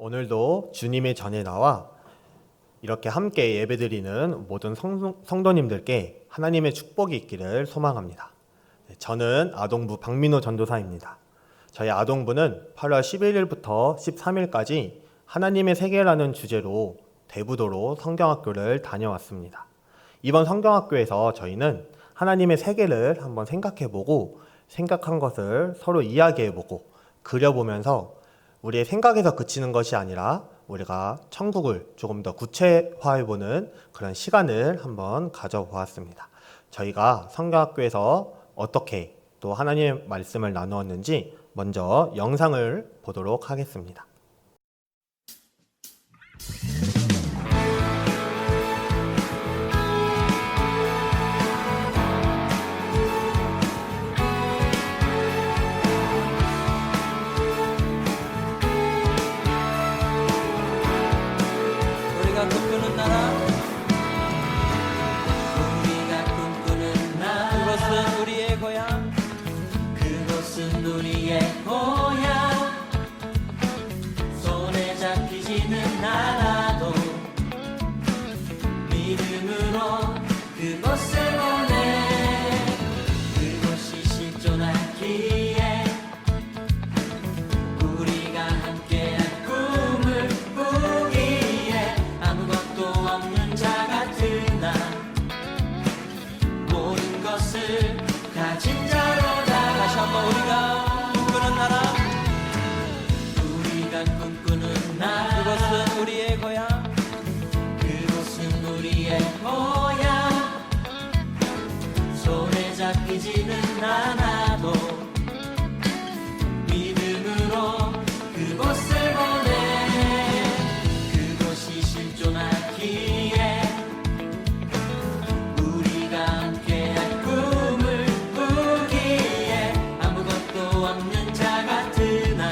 오늘도 주님의 전에 나와 이렇게 함께 예배드리는 모든 성도님들께 하나님의 축복이 있기를 소망합니다. 저는 아동부 박민호 전도사입니다. 저희 아동부는 8월 11일부터 13일까지 하나님의 세계라는 주제로 대부도로 성경학교를 다녀왔습니다. 이번 성경학교에서 저희는 하나님의 세계를 한번 생각해보고 생각한 것을 서로 이야기해보고 그려보면서 우리의 생각에서 그치는 것이 아니라 우리가 천국을 조금 더 구체화해보는 그런 시간을 한번 가져보았습니다. 저희가 성경학교에서 어떻게 또 하나님의 말씀을 나누었는지 먼저 영상을 보도록 하겠습니다. 우리가 꿈꾸는 나라, 우리가 꿈꾸는 나라, 그것은 우리의 고향, 그것은 우리의 고향. 손에 잡히지는 않아도 믿음으로 그것을 원해. 그것이 실존하기에 우리가 함께한 꿈을 꾸기에 아무것도 없는 자 같은 나, 모든 것을 가진 자로다. 다시 한번 우리가 꿈꾸는 나라, 우리가 꿈꾸는 나라, 그것은 우리의 고향, 그것은 우리의 고향. 손에 잡히지는 않아도 믿음으로 그곳을 보내. 그것이 실존하기에 우리가 함께한 꿈을 꾸기에 아무것도 없는 자 같은 나,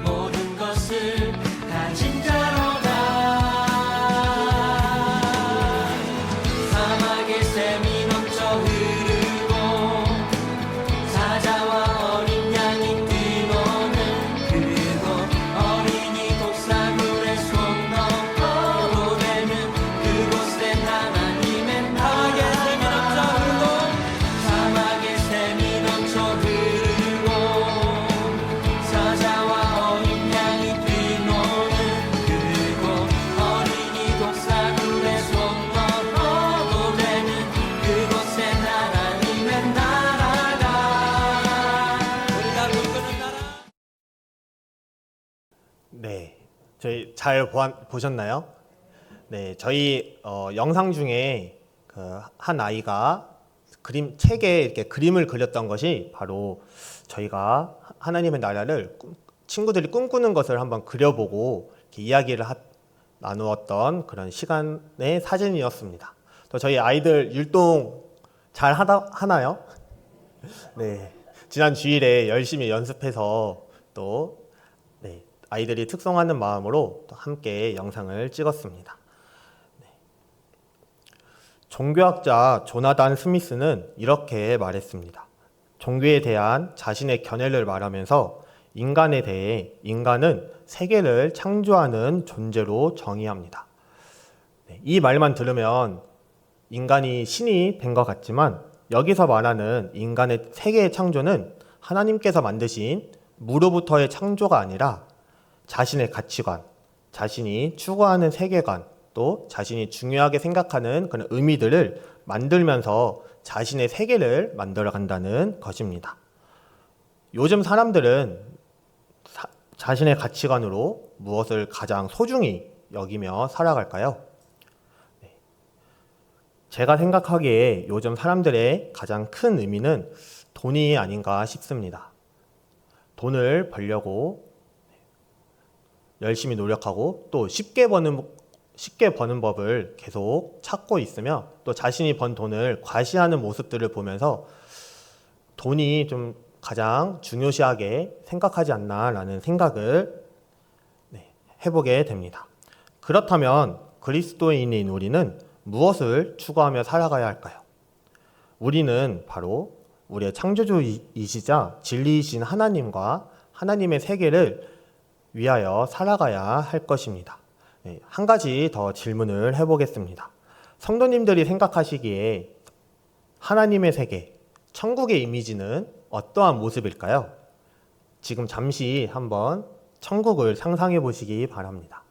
모든 것을 가진 자로다. 사막의 샘이 넘쳐 흐르고 사자와 어린 양이 뛰노는 그곳, 어린이 독사물에 손 넣어도 되는 그곳엔 하나님의 나라. 사막의 샘이 넘쳐 흐르고 사자와 어린 양이 뛰노는 그곳, 어린이 독사물에 손 넣어도 되는 그곳엔 하나님의 나라가. 우리가 꿈꾸는 나라. 네, 저희 잘 보셨나요? 네, 저희 영상 중에 그 한 아이가 책에 이렇게 그림을 그렸던 것이 바로 저희가 하나님의 나라를 친구들이 꿈꾸는 것을 한번 그려보고 이렇게 이야기를 나누었던 그런 시간의 사진이었습니다. 또 저희 아이들 율동 잘 하나요? 네, 지난 주일에 열심히 연습해서 또 네, 아이들이 특성하는 마음으로 또 함께 영상을 찍었습니다. 네. 종교학자 조나단 스미스는 이렇게 말했습니다. 종교에 대한 자신의 견해를 말하면서 인간에 대해 인간은 세계를 창조하는 존재로 정의합니다. 네, 이 말만 들으면 인간이 신이 된 것 같지만 여기서 말하는 인간의 세계의 창조는 하나님께서 만드신 무로부터의 창조가 아니라 자신의 가치관, 자신이 추구하는 세계관, 또 자신이 중요하게 생각하는 그런 의미들을 만들면서 자신의 세계를 만들어간다는 것입니다. 요즘 사람들은 자신의 가치관으로 무엇을 가장 소중히 여기며 살아갈까요? 네. 제가 생각하기에 요즘 사람들의 가장 큰 의미는 돈이 아닌가 싶습니다. 돈을 벌려고 열심히 노력하고 또 쉽게 버는 법을 계속 찾고 있으며 또 자신이 번 돈을 과시하는 모습들을 보면서 돈이 좀 가장 중요시하게 생각하지 않나라는 생각을 해보게 됩니다. 그렇다면 그리스도인인 우리는 무엇을 추구하며 살아가야 할까요? 우리는 바로 우리의 창조주이시자 진리이신 하나님과 하나님의 세계를 위하여 살아가야 할 것입니다. 네, 한 가지 더 질문을 해보겠습니다. 성도님들이 생각하시기에 하나님의 세계, 천국의 이미지는 어떠한 모습일까요? 지금 잠시 한번 천국을 상상해 보시기 바랍니다.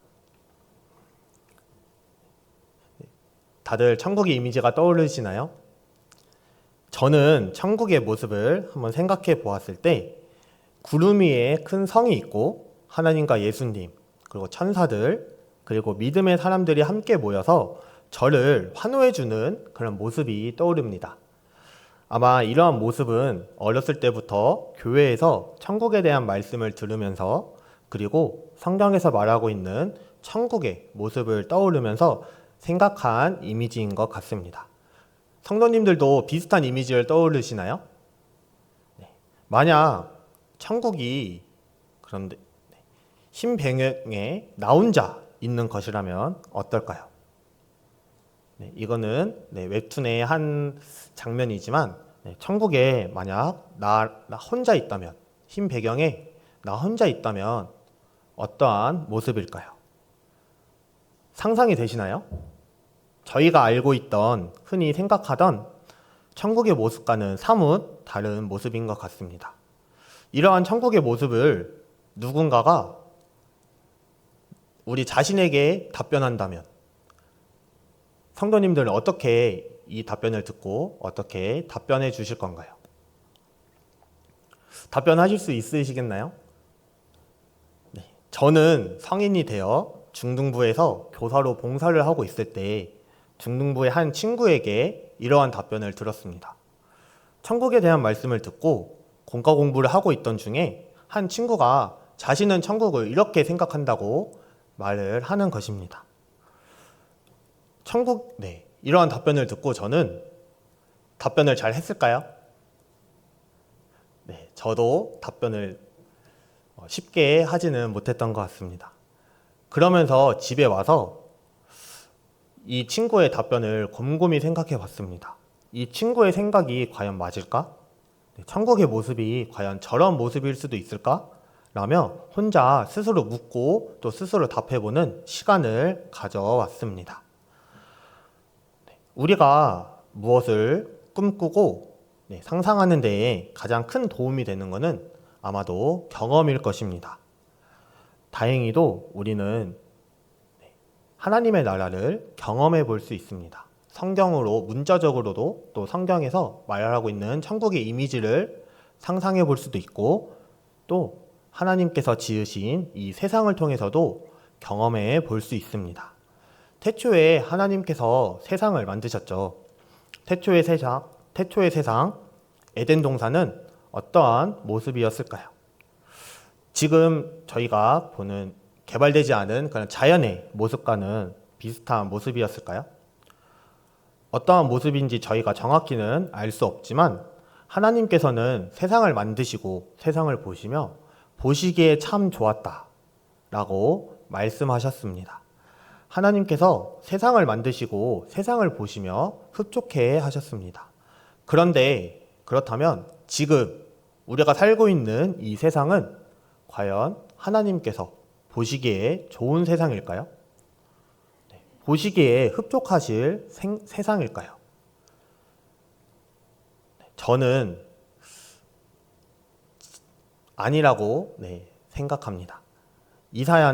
다들 천국의 이미지가 떠오르시나요? 저는 천국의 모습을 한번 생각해 보았을 때 구름 위에 큰 성이 있고 하나님과 예수님, 그리고 천사들, 그리고 믿음의 사람들이 함께 모여서 저를 환호해 주는 그런 모습이 떠오릅니다. 아마 이러한 모습은 어렸을 때부터 교회에서 천국에 대한 말씀을 들으면서 그리고 성경에서 말하고 있는 천국의 모습을 떠오르면서 생각한 이미지인 것 같습니다. 성도님들도 비슷한 이미지를 떠오르시나요? 네. 만약 천국이 그런데 흰 배경에 나 혼자 있는 것이라면 어떨까요? 네, 이거는 웹툰의 한 장면이지만 천국에 만약 나 혼자 있다면, 흰 배경에 나 혼자 있다면 어떠한 모습일까요? 상상이 되시나요? 저희가 알고 있던, 흔히 생각하던 천국의 모습과는 사뭇 다른 모습인 것 같습니다. 이러한 천국의 모습을 누군가가 우리 자신에게 답변한다면 성도님들은 어떻게 이 답변을 듣고 어떻게 답변해 주실 건가요? 답변하실 수 있으시겠나요? 네, 저는 성인이 되어 중등부에서 교사로 봉사를 하고 있을 때 중등부의 한 친구에게 이러한 답변을 들었습니다. 천국에 대한 말씀을 듣고 공과 공부를 하고 있던 중에 한 친구가 자신은 천국을 이렇게 생각한다고 말을 하는 것입니다. 이러한 답변을 듣고 저는 답변을 잘 했을까요? 네, 저도 답변을 쉽게 하지는 못했던 것 같습니다. 그러면서 집에 와서 이 친구의 답변을 곰곰이 생각해 봤습니다. 이 친구의 생각이 과연 맞을까? 천국의 모습이 과연 저런 모습일 수도 있을까? 라며 혼자 스스로 묻고 또 스스로 답해보는 시간을 가져왔습니다. 우리가 무엇을 꿈꾸고 상상하는 데에 가장 큰 도움이 되는 것은 아마도 경험일 것입니다. 다행히도 우리는 하나님의 나라를 경험해 볼 수 있습니다. 성경으로, 문자적으로도 또 성경에서 말하고 있는 천국의 이미지를 상상해 볼 수도 있고 또 하나님께서 지으신 이 세상을 통해서도 경험해 볼 수 있습니다. 태초에 하나님께서 세상을 만드셨죠. 태초의 세상, 에덴 동산은 어떠한 모습이었을까요? 지금 저희가 보는 개발되지 않은 그런 자연의 모습과는 비슷한 모습이었을까요? 어떠한 모습인지 저희가 정확히는 알 수 없지만 하나님께서는 세상을 만드시고 세상을 보시며 보시기에 참 좋았다 라고 말씀하셨습니다. 하나님께서 세상을 만드시고 세상을 보시며 흡족해 하셨습니다. 그런데 그렇다면 지금 우리가 살고 있는 이 세상은 과연 하나님께서 보시기에 좋은 세상일까요? 보시기에 흡족하실 세상일까요? 저는 아니라고 생각합니다. 이사야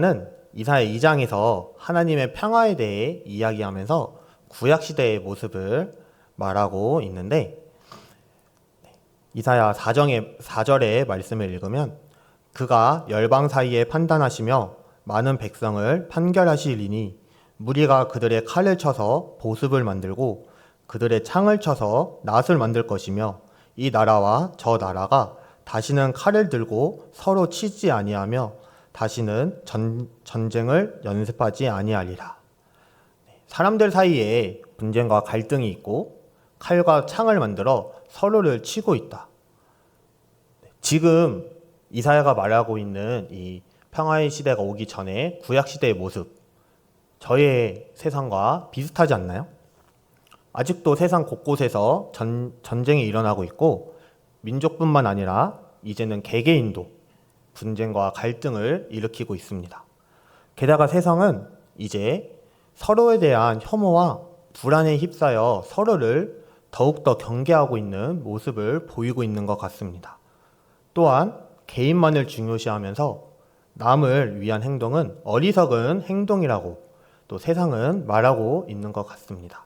2장에서 하나님의 평화에 대해 이야기하면서 구약시대의 모습을 말하고 있는데 이사야 4절의 말씀을 읽으면 그가 열방 사이에 판단하시며 많은 백성을 판결하시리니 무리가 그들의 칼을 쳐서 보습을 만들고 그들의 창을 쳐서 낫을 만들 것이며 이 나라와 저 나라가 다시는 칼을 들고 서로 치지 아니하며 다시는 전쟁을 연습하지 아니하리라. 사람들 사이에 분쟁과 갈등이 있고 칼과 창을 만들어 서로를 치고 있다. 지금 이사야가 말하고 있는 이 평화의 시대가 오기 전에 구약 시대의 모습, 저의 세상과 비슷하지 않나요? 아직도 세상 곳곳에서 전쟁이 일어나고 있고 민족뿐만 아니라 이제는 개개인도 분쟁과 갈등을 일으키고 있습니다. 게다가 세상은 이제 서로에 대한 혐오와 불안에 휩싸여 서로를 더욱더 경계하고 있는 모습을 보이고 있는 것 같습니다. 또한 개인만을 중요시하면서 남을 위한 행동은 어리석은 행동이라고 또 세상은 말하고 있는 것 같습니다.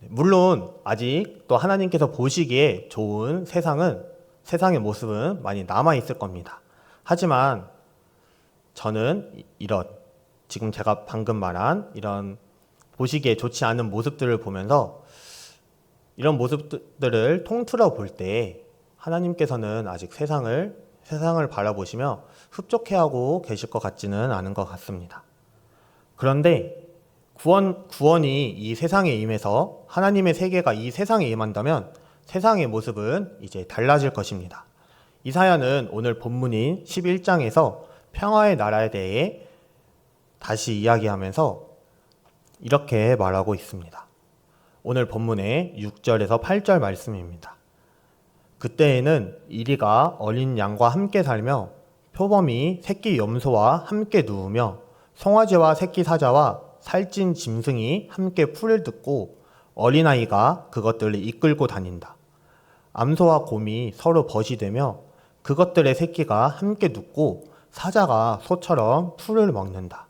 물론 아직 또 하나님께서 보시기에 좋은 세상의 모습은 많이 남아 있을 겁니다. 하지만 저는 지금 제가 방금 말한 이런 보시기에 좋지 않은 모습들을 보면서 이런 모습들을 통틀어 볼 때 하나님께서는 아직 세상을 바라보시며 흡족해하고 계실 것 같지는 않은 것 같습니다. 그런데 구원이 이 세상에 임해서 하나님의 세계가 이 세상에 임한다면 세상의 모습은 이제 달라질 것입니다. 이사야는 오늘 본문인 11장에서 평화의 나라에 대해 다시 이야기하면서 이렇게 말하고 있습니다. 오늘 본문의 6절에서 8절 말씀입니다. 그때에는 이리가 어린 양과 함께 살며 표범이 새끼 염소와 함께 누우며 송아지와 새끼 사자와 살찐 짐승이 함께 풀을 듣고 어린아이가 그것들을 이끌고 다닌다. 암소와 곰이 서로 벗이 되며 그것들의 새끼가 함께 눕고 사자가 소처럼 풀을 먹는다.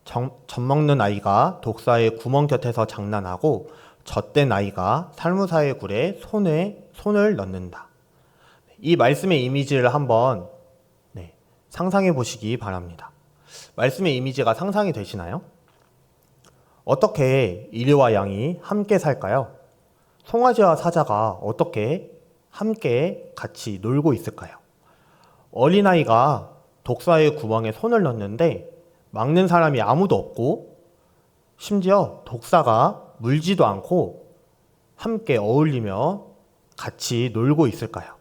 젖 먹는 아이가 독사의 구멍 곁에서 장난하고 젖된 아이가 살무사의 굴에 손을 넣는다. 이 말씀의 이미지를 한번 상상해 보시기 바랍니다. 말씀의 이미지가 상상이 되시나요? 어떻게 이리와 양이 함께 살까요? 송아지와 사자가 어떻게 함께 같이 놀고 있을까요? 어린아이가 독사의 구멍에 손을 넣는데 막는 사람이 아무도 없고 심지어 독사가 물지도 않고 함께 어울리며 같이 놀고 있을까요?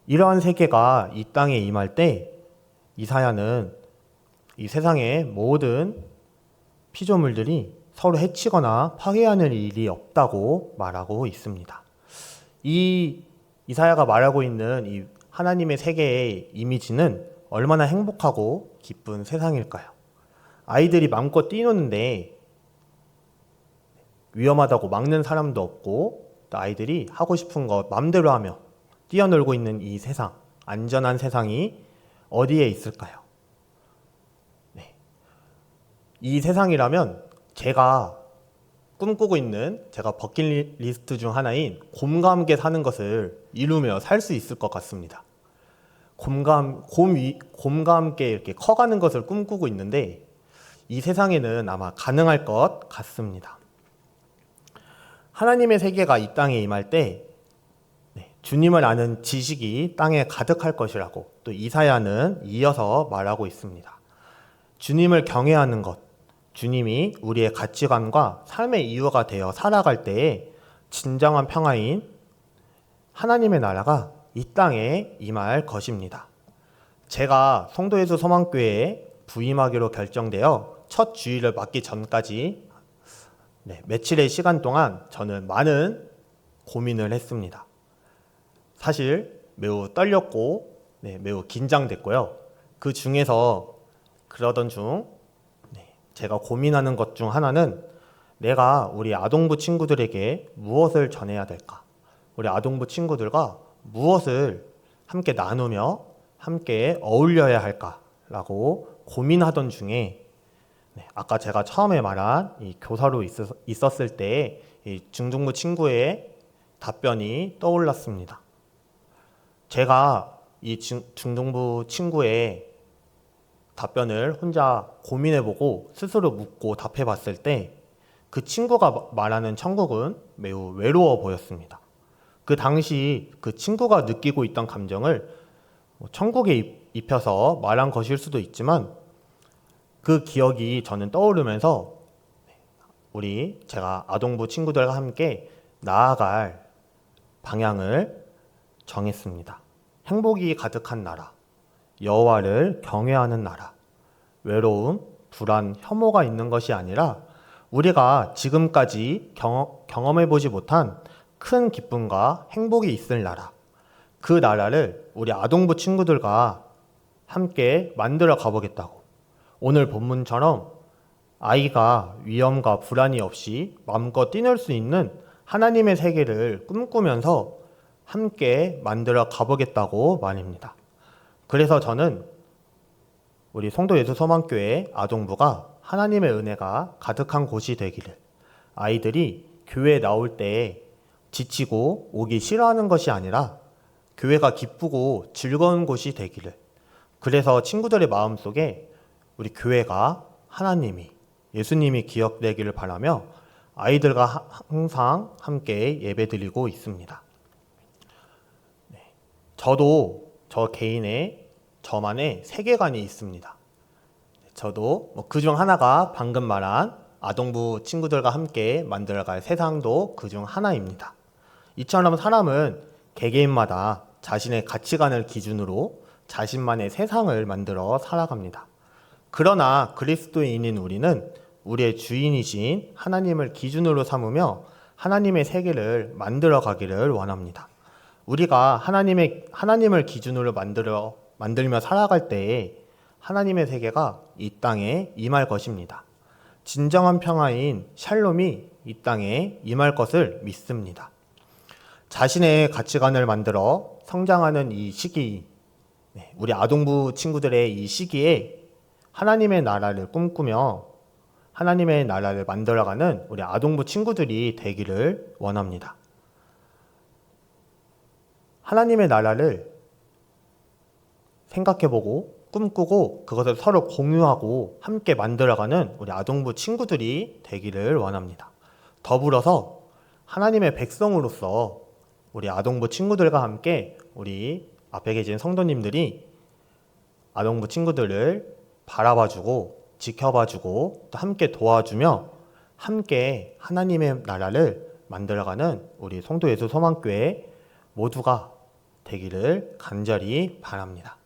이러한 세계가 이 땅에 임할 때 이사야는 이 세상의 모든 피조물들이 서로 해치거나 파괴하는 일이 없다고 말하고 있습니다. 이 이사야가 말하고 있는 이 하나님의 세계의 이미지는 얼마나 행복하고 기쁜 세상일까요? 아이들이 마음껏 뛰노는데 위험하다고 막는 사람도 없고 또 아이들이 하고 싶은 것 마음대로 하며 뛰어놀고 있는 이 세상, 안전한 세상이 어디에 있을까요? 이 세상이라면 제가 꿈꾸고 있는 제가 버킷리스트 중 하나인 곰과 함께 사는 것을 이루며 살 수 있을 것 같습니다. 곰과 함께 이렇게 커가는 것을 꿈꾸고 있는데 이 세상에는 아마 가능할 것 같습니다. 하나님의 세계가 이 땅에 임할 때 주님을 아는 지식이 땅에 가득할 것이라고 또 이사야는 이어서 말하고 있습니다. 주님을 경외하는 것, 주님이 우리의 가치관과 삶의 이유가 되어 살아갈 때에 진정한 평화인 하나님의 나라가 이 땅에 임할 것입니다. 제가 송도예수 소망교회에 부임하기로 결정되어 첫 주일을 맞기 전까지 며칠의 시간 동안 저는 많은 고민을 했습니다. 사실 매우 떨렸고 매우 긴장됐고요. 그 중에서 그러던 중 제가 고민하는 것 중 하나는 내가 우리 아동부 친구들에게 무엇을 전해야 될까? 우리 아동부 친구들과 무엇을 함께 나누며 함께 어울려야 할까라고 고민하던 중에 아까 제가 처음에 말한 이 교사로 있었을 때 이 중등부 친구의 답변이 떠올랐습니다. 제가 이 중등부 친구의 답변을 혼자 고민해보고 스스로 묻고 답해봤을 때 그 친구가 말하는 천국은 매우 외로워 보였습니다. 그 당시 그 친구가 느끼고 있던 감정을 천국에 입혀서 말한 것일 수도 있지만 그 기억이 저는 떠오르면서 제가 아동부 친구들과 함께 나아갈 방향을 정했습니다. 행복이 가득한 나라, 여호와를 경외하는 나라, 외로움, 불안, 혐오가 있는 것이 아니라 우리가 지금까지 경험해보지 못한 큰 기쁨과 행복이 있을 나라, 그 나라를 우리 아동부 친구들과 함께 만들어 가보겠다고. 오늘 본문처럼 아이가 위험과 불안이 없이 마음껏 뛰놀 수 있는 하나님의 세계를 꿈꾸면서 함께 만들어 가보겠다고 말입니다. 그래서 저는 우리 송도 예수소망교회 아동부가 하나님의 은혜가 가득한 곳이 되기를, 아이들이 교회에 나올 때 지치고 오기 싫어하는 것이 아니라 교회가 기쁘고 즐거운 곳이 되기를, 그래서 친구들의 마음속에 우리 교회가 하나님이, 예수님이 기억되기를 바라며 아이들과 항상 함께 예배드리고 있습니다. 저도 저 개인의 저만의 세계관이 있습니다. 저도 그중 하나가 방금 말한 아동부 친구들과 함께 만들어갈 세상도 그중 하나입니다. 이처럼 사람은 개개인마다 자신의 가치관을 기준으로 자신만의 세상을 만들어 살아갑니다. 그러나 그리스도인인 우리는 우리의 주인이신 하나님을 기준으로 삼으며 하나님의 세계를 만들어 가기를 원합니다. 우리가 하나님을 기준으로 만들며 살아갈 때에 하나님의 세계가 이 땅에 임할 것입니다. 진정한 평화인 샬롬이 이 땅에 임할 것을 믿습니다. 자신의 가치관을 만들어 성장하는 이 시기, 우리 아동부 친구들의 이 시기에 하나님의 나라를 꿈꾸며 하나님의 나라를 만들어가는 우리 아동부 친구들이 되기를 원합니다. 하나님의 나라를 생각해보고 꿈꾸고 그것을 서로 공유하고 함께 만들어가는 우리 아동부 친구들이 되기를 원합니다. 더불어서 하나님의 백성으로서 우리 아동부 친구들과 함께 우리 앞에 계신 성도님들이 아동부 친구들을 바라봐주고 지켜봐주고 또 함께 도와주며 함께 하나님의 나라를 만들어가는 우리 송도 예수 소망교회 모두가 되기를 간절히 바랍니다.